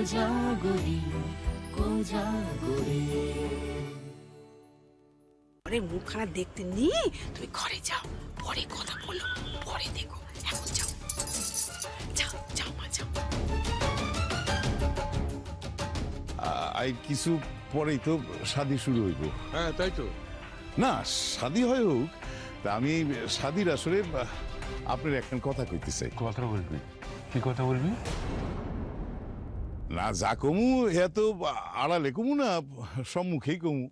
কোজাগরি কোজাগরি। আরে মুখ খারাপ দেখতে নেই, তুমি ঘরে যাও, পরে কথা বলো, পরে দেখো, এখন যাও যাও যাও মা যাও। আর কিছু পরেই তো শাদি শুরু হইব। হ্যাঁ তাই তো। না শাদি হয় হোক, তা আমি শাদির আসলে আপনার একটা কথা কইতে চাই। কথা বলবি? কি কথা বলবি? না যা কমু এ তো আড়ালে কমু না, সম্মুখেই কমু,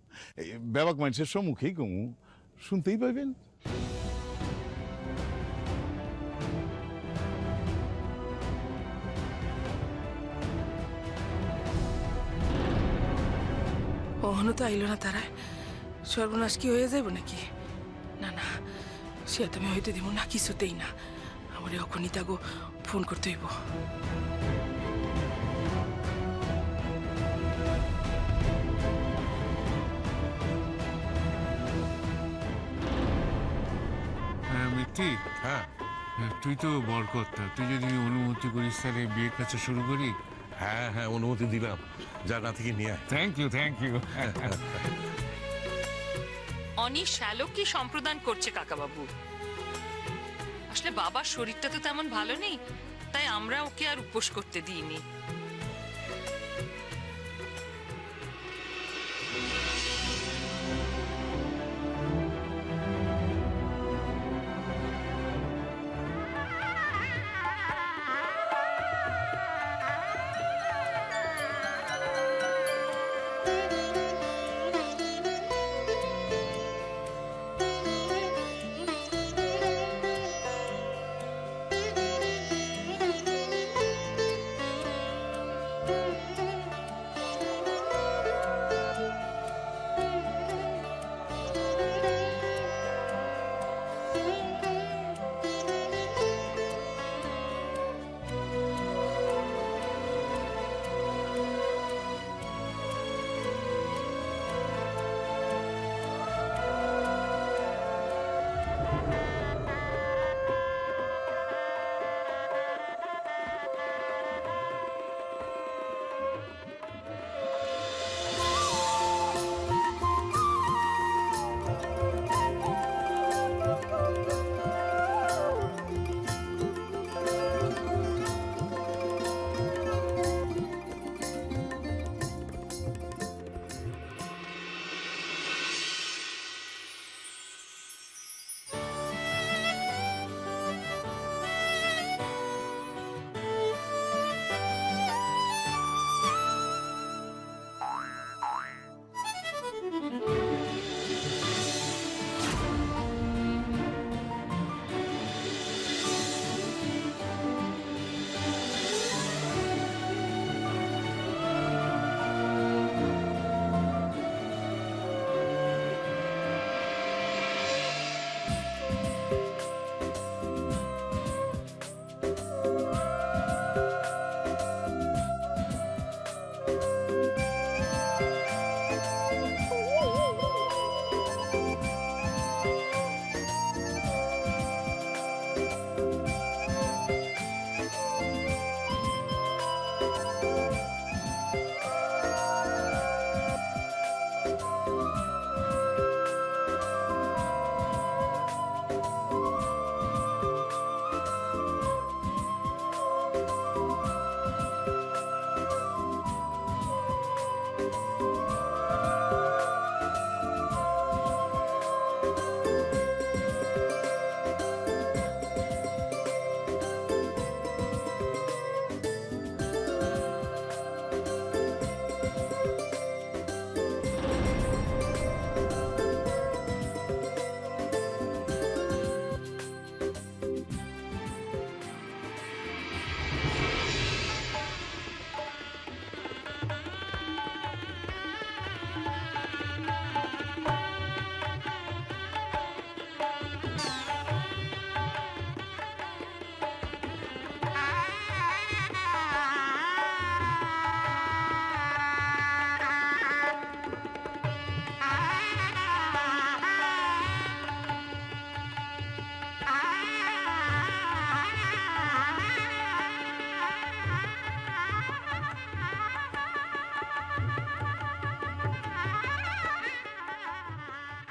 ব্যাপক মানুষের সম্মুখেই কমু, শুনতেই পাইবেন। কখনো তো আইলো না তারা, সর্বনাশ কি হয়ে যাইব নাকি? না না, সে তুমি হইতে দিব না, কিছুতেই না। আমার এখনই তাগো ফোন করতে হইব। হ্যাঁ মিত্তি, হ্যাঁ তুই তো বরকর্তা, তুই যদি অনুমতি করিস তাহলে বিয়ের কাছে শুরু করি। হ্যাঁ হ্যাঁ অনুমতি দিলাম, যা না থেকে নিয়ে আয়। Thank you thank you. Oni শ্যালককে সম্প্রদান করছে কাকাবাবু। আসলে বাবার শরীরটা তো তেমন ভালো নেই, তাই আমরা ওকে আর উপোস করতে দিইনি।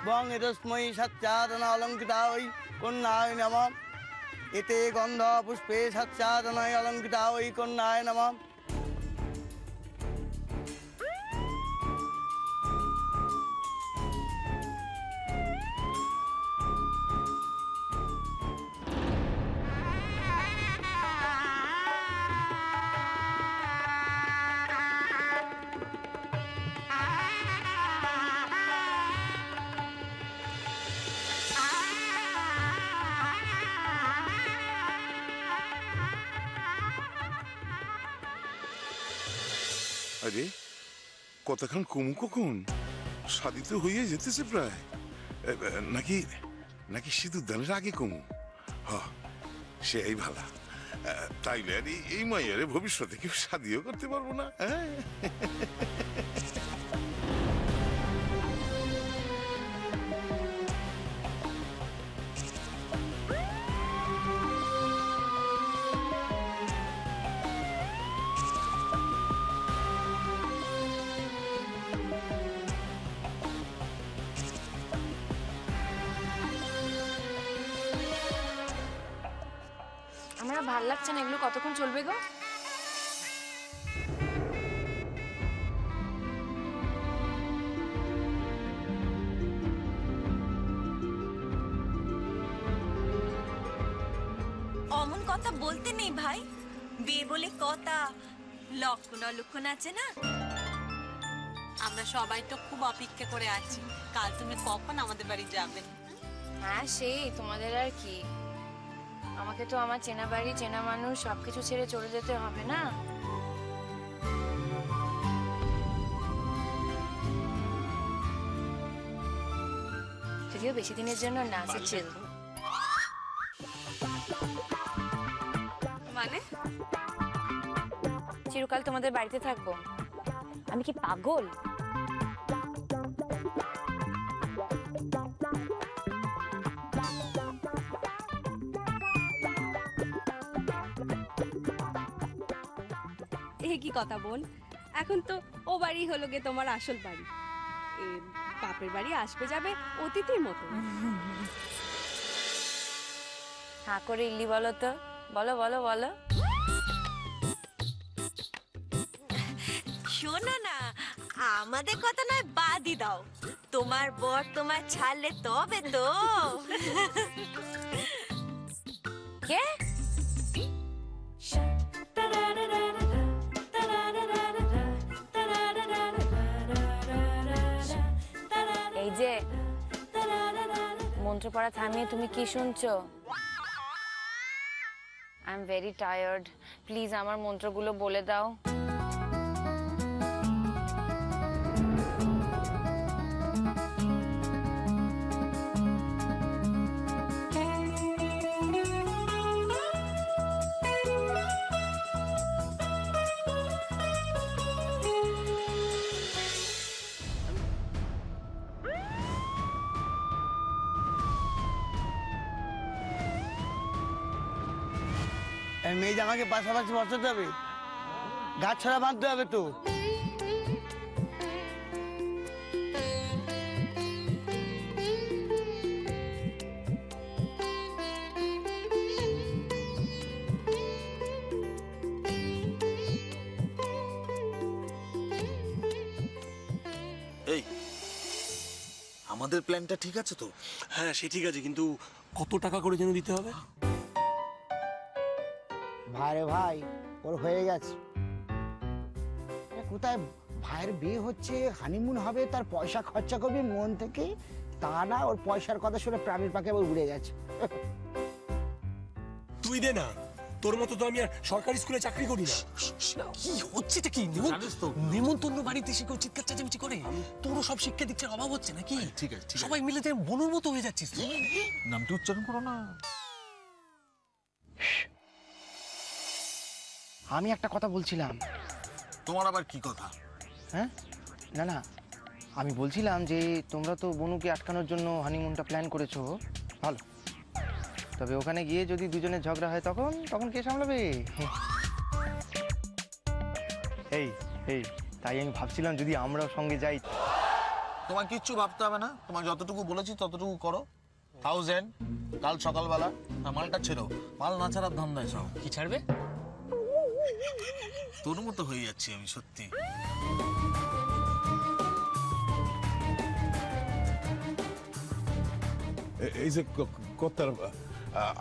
বং এতস্মৈ সচ্চাদন অলঙ্কৃতা ওই কন্যায় নমঃ। এতে গন্ধ পুষ্পে সচ্চাদনায় অলঙ্কৃতা ওই কন্যায় নমঃ। আরে কতক্ষণ কমু কখন শাদি তো হয়ে যেতেছে প্রায় নাকি নাকি সিঁদুর দানের আগে কমু সেই ভালা তাইলে আর এই মাইয়ারে ভবিষ্যতে কেউ শাদিও করতে পারবো না হ্যাঁ আমার ভাল লাগছে না, এগুলো কতক্ষণ চলবে গো? অমন কথা বলতে নেই ভাই, বিয়ে বলে কথা, লক্ষণ অলক্ষণ আছে না। আমরা সবাই তো খুব অপেক্ষা করে আছি, কাল তুমি কখন আমাদের বাড়ি যাবে? হ্যাঁ সেই তোমাদের আর কি, আমাকে তো আমার চেনা বাড়ি চেনা মানুষ সবকিছু ছেড়ে চলে যেতে হবে না। যদিও বেশি দিনের জন্য না, চিল। মানে চিরকাল তোমাদের বাড়িতে থাকবো? আমি কি পাগল? কি কথা বোন, এখন তো ও বাড়ি হলো গে তোমার আসল বাড়ি, বাপের বাড়ি আসবে যাবে অতিথির মতো। হ্যাঁ করে ইল্লি বলো তো, বলো বলো বলো। শোনো না, আমাদের কথা নয় বাদই দাও, তোমার বর তোমার ছাড়লে তবে তো। কে? এই যে মন্ত্র পড়া থামিয়ে তুমি কি শুনছো? I am very tired, please আমার মন্ত্রগুলো বলে দাও। মেয়ে জামাকে পাশাপাশি বসাতে হবে, গাছ ছাড়া বাঁধতে হবে তো। এই আমাদের প্ল্যানটা ঠিক আছে তো? হ্যাঁ সে ঠিক আছে, কিন্তু কত টাকা করে যেন দিতে হবে? ভাইরে ভাই, ওর হয়ে গেছে। কোথায় ভাইয়ের বিয়ে হচ্ছে, হানিমুন হবে, তার পয়সা খরচা করবি মন থেকে, তা না ওর পয়সার কথা শুনে প্রাণীর পাখি আবার উড়ে গেছে। তুই দে না, তোর মতো তো আমি আর সরকারি স্কুলে চাকরি করি না। কি হচ্ছেটা কি? নেমন্তন্ন বাড়িতে এসে কেউ চিৎকার চেঁচামেচি করে? তোরও সব শিক্ষা দীক্ষার অভাব হচ্ছে নাকি? ঠিক আছে, সবাই মিলে যে বনুর মতো হয়ে যাচ্ছিস। নামটি উচ্চারণ করো না। আমি একটা কথা বলছিলাম। তোমার আবার কি কথা? হ্যাঁ না না, আমি বলছিলাম যে তোমরা তো বনুকে আটকানোর জন্য হানিমুনটা প্ল্যান করেছো, ভালো, তবে ওখানে গিয়ে যদি দুজনের ঝগড়া হয় তখন তখন কে সামলাবে? এই এই তাই আমি ভাবছিলাম যদি আমরাও সঙ্গে যাই। তোমার কিচ্ছু ভাবতে হবে না, তোমার যতটুকু বলেছি ততটুকু করো। 1000 কাল সকালবেলা মালটা ছেড়ো, মাল না ছাড়ার ধান্দায় সব। কি ছাড়বে? তোর মতো হয়ে যাচ্ছি আমি সত্যি। এই যে কর্তার,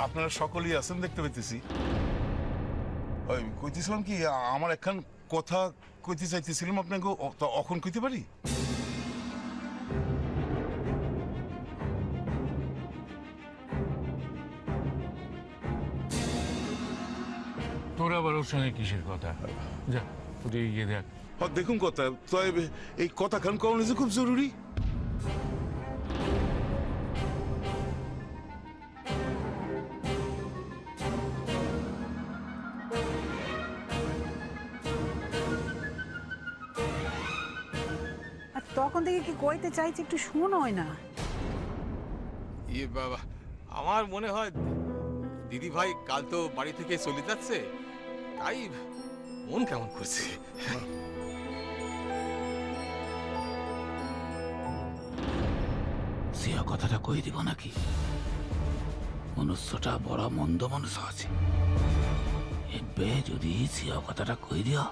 আপনারা সকলেই আছেন দেখতে পাইতেছি। ওই কইতেছিলাম কি, আমার একখান কথা কইতে চাইতেছিলাম আপনাকে, অখন কইতে পারি? তোর আবার ওর সঙ্গে কিসের কথা? যা তুই গিয়ে দেখ। দেখুন কথা, তাই এই কথা খান কখন যে খুব জরুরি। আর তখন থেকে কি কইতে চাইছে একটু শোনোই না। ইয়ে বাবা, আমার মনে হয় দিদি ভাই কাল তো বাড়ি থেকে চলে যাচ্ছে, তাই মন কেমন করছে। সিয়া কথাটা কই দিব নাকি? মনুষ্যটা বড় মন্দ মানুষ আছে, এবে যদি সিয়া কথাটা কই দিও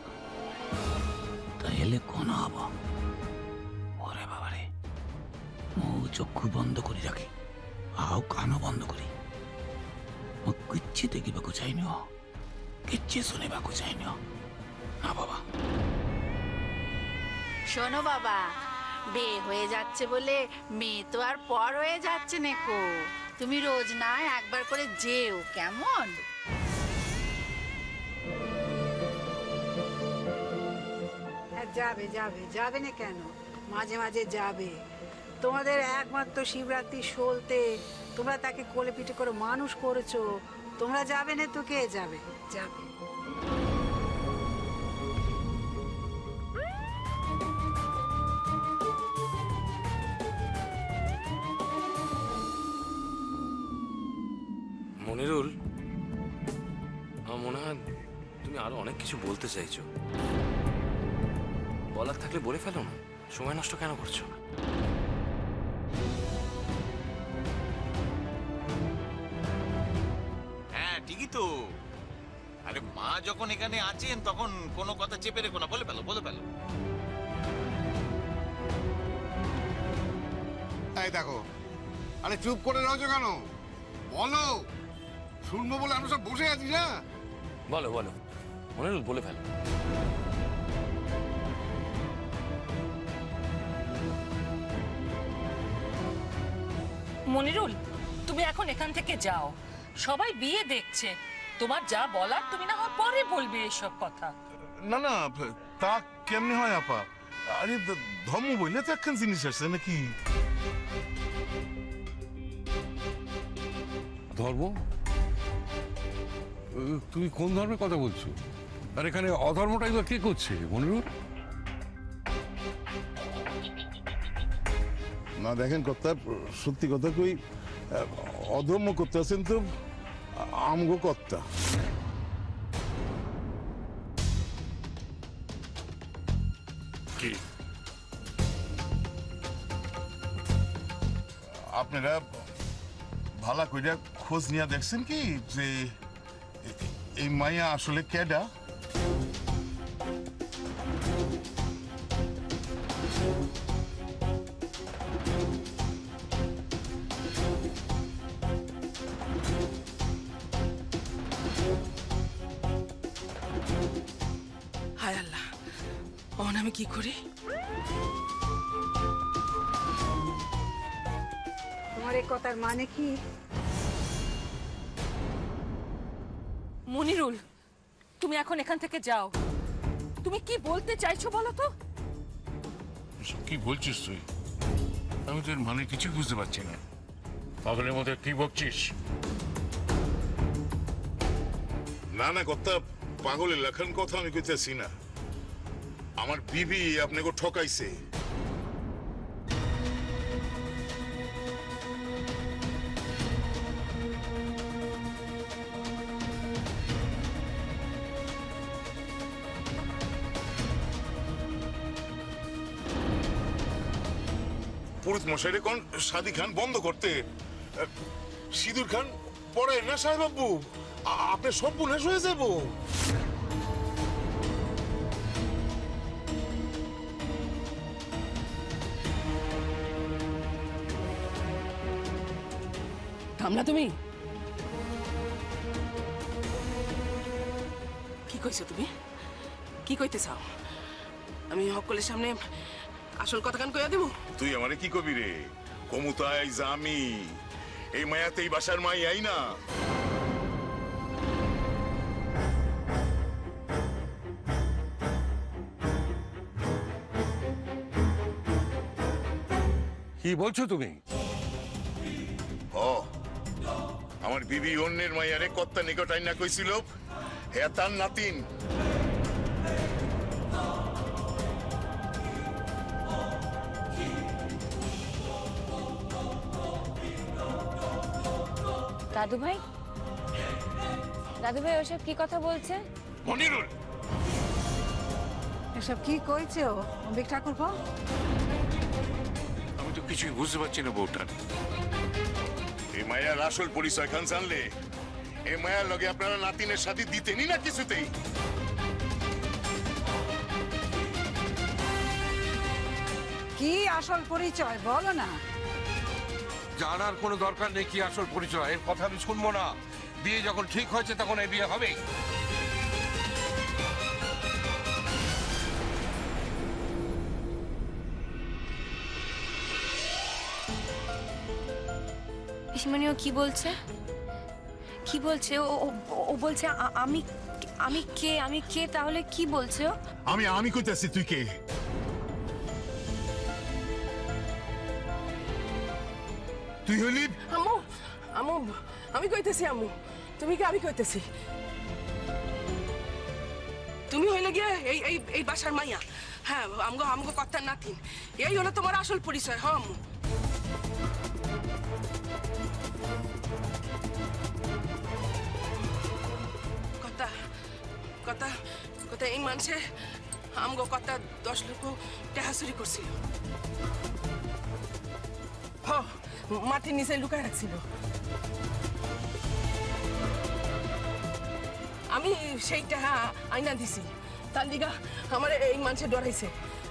তাহলে কোন হব? ওরে বাবারে, মুখ চক্ষু বন্ধ করে রাখি, আও কানও বন্ধ করি। ମୁଁ କିଛି ଦେଖିବାକୁ ଚାହିଁନି, କିଛି ଶୁଣିବାକୁ ଚାହିଁନି না বাবা। শোনো বাবা, বিয়ে হয়ে যাচ্ছে বলে মেয়ে তো আর পর হয়ে যাচ্ছে নেকো। তুমি রোজ না একবার করে যেও, কেমন? যাবে যাবে, যাবে না কেন? মাঝে মাঝে যাবে। তোমাদের একমাত্র শিবরাত্রি সলতে তোমরা তাকে কোলে পিঠে করে মানুষ করেছো, তোমরা যাবে না তো কে যাবে? যাবে। মনিরুল, আমার মনে হয় তুমি আরো অনেক কিছু বলতে চাইছো। বলার থাকলে বলে ফেলো না, সময় নষ্ট কেন করছো? হ্যাঁ ঠিকই তো। আরে মা যখন এখানে আছেন তখন কোনো কথা চেপে রেখো না, বলে ফেলো, বলে ফেলো। এই দেখো, আরে চুপ করে রয়েছো কেন? বলো, শুনবো বলে আমরা সব বসে আছি না? বলো বলো মনিরুল, বলে ফেলো। মনিরুল, তুমি এখন এখান থেকে যাও, সবাই বিয়ে দেখছে। তোমার যা বলার তুমি না হয় পরে বলবে এসব কথা। না না, তা কেমনে হয় আপা? আরে ধর্ম বললে তো একখান জিনিস আছে নাকি? ধর্ম? তুমি কোন ধর্মের কথা বলছো? আর এখানে অধর্মটাই বা কে করছে মনিরুল? না দেখেন কর্তা, সত্যি কথা কই, অধর্ম করতে আছেন তো আমগো কর্তা। কি আপনারা ভালা কইরা খোঁজ নিয়ে দেখছেন কি যে এই মাইয়া আসলে কেডা? হায় আল্লাহ, অন আমি কি করি? তোমার এই কথার মানে কি? মনিরুল, তুমি এখন এখান থেকে যাও। তুমি কি বলতে চাইছো বলো তো? কি বলছিস তুই? আমি তোর মানে কিছু বুঝতে পারছি না। পাগলের মধ্যে কি বকছিস? না না কর্তা, পাগলের লেখান কথা আমি কইতেছি না। আমার বিবি আপনাকে ঠকাইছে। পুরুত মশাইরে কোন শাদি খান বন্ধ করতে। সিঁদুর খান পরে না সাহেব বাবু, আপনার সব বুনাশ হয়ে যাব। থামলা তুমি? কি কইছো তুমি? কি কইতে চাও? আমি সকলের সামনে আসল কথা কান কইয়া দেব? তুই আমারে কি কবি রে? কমুতাই জামি এই মায়াতে এই বাসার মাই আই না। কি বলছো তুমি? ও আমার বিবি অন্যের মাইয়ারে কত্তা নিকট আইনা কইছিল হে তার নাতিন। দাদু ভাই, দাদু ভাই ওসব কি কথা বলছে? মনিরুল, এসব কি কইছে ও অম্বিক ঠাকুরপো? আমি তো কিছুই বুঝতে পারছি না বউটার। এই মায়ার আসল পরিচয় খান জানলে এই মায়ার লগে আপনারা নাতিনের সাথে দিতেনি না কিছুতেই। কি আসল পরিচয় বলো না? জানার কোনো দরকার নেই কি আসল পরিচয়, এর কথা আমি শুনবো না। বিয়ে যখন ঠিক হয়েছে তখন এই বিয়ে হবে। পিসিমণি ও কি বলছে? কি বলছে ও? ও বলছে আমি আমি কে? আমি কে তাহলে? কি বলছে ও? আমি কইতাছি তুই কে? তুই হলি আম্মু, আম্মু আমি কইতেছি আম্মু। তুমি কি? আমি কইতেছি তুমি হইলে গিয়ে এই এই এই বাসার মাইয়া। হ্যাঁ, আমগো আমগো কথার নাতিন। এই হলো তোমার আসল পরিচয়। হ্যাঁ আম্মু। কথা কথা কথা এই মানুষে আমগো কথা 10 লক্ষ টাকা চুরি করছিল। মাটির নিচে লুকায় রাখছিল। আমি সেই টাকা আইনা দিছি। তার লিগা আমার এই মানুষে ডরাইছে,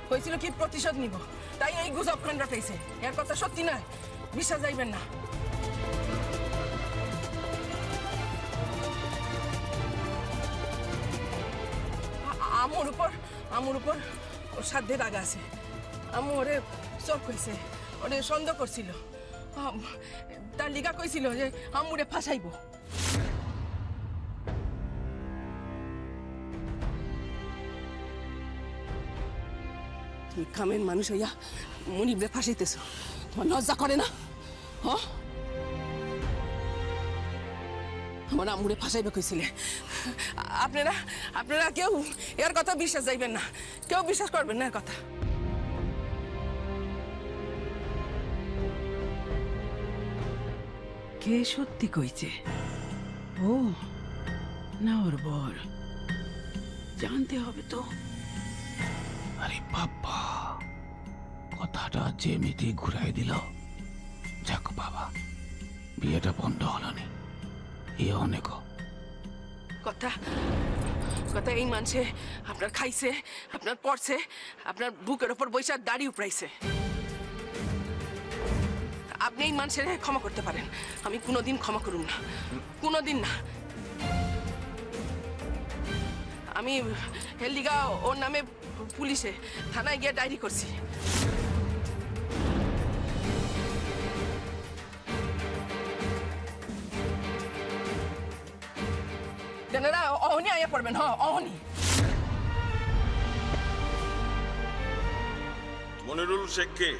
হয়েছিল কি প্রতিশোধ নিব। তাই এই গুজব খান রাখাইছে। এর কথা সত্যি না, বিশ্বাস যাইবেন না। আমার উপর ওর সাধ্যের রাগ আছে। আমু ওরে চোখ হয়েছে, ওরে সন্দেহ করছিল। তার লিগা কইছিল যে আমুরে ফাঁসাইব। তুমি কামের মানুষ হইয়া মনিবরে ফাঁসাইতেছ, তোমার লজ্জা করে না? হ্যাঁ, আমার আমুরে ফাঁসাইবে কইছিলে। আপনারা আপনারা কেউ এর কথা বিশ্বাস যাইবেন না, কেউ বিশ্বাস করবেন না এর কথা। কে সত্যি কইছে? ও না ওর বর? জানতে হবে তো। আরে বাবা, কথাটা যে মেয়েটি ঘুরাই দিল। যাক বাবা, বিয়েটা বন্ধ হলো নি, এ অনেক। কথা কথা এই মানুষে আপনার খাইছে, আপনার পড়ছে, আপনার বুকের ওপর বৈশাখ দাড়ি উপড়াইছে। আপনি এই মানুষের ক্ষমা করতে পারেন, আমি কোনোদিন ক্ষমা করুম না, কোনোদিন না। আমি হেলদিগা ওর নামে পুলিশে থানায় গিয়ে ডায়েরি করছি। জানেরা অহনি আইয়া পড়বেন। হ্যাঁ, অহনি। মনিরুল শেখকে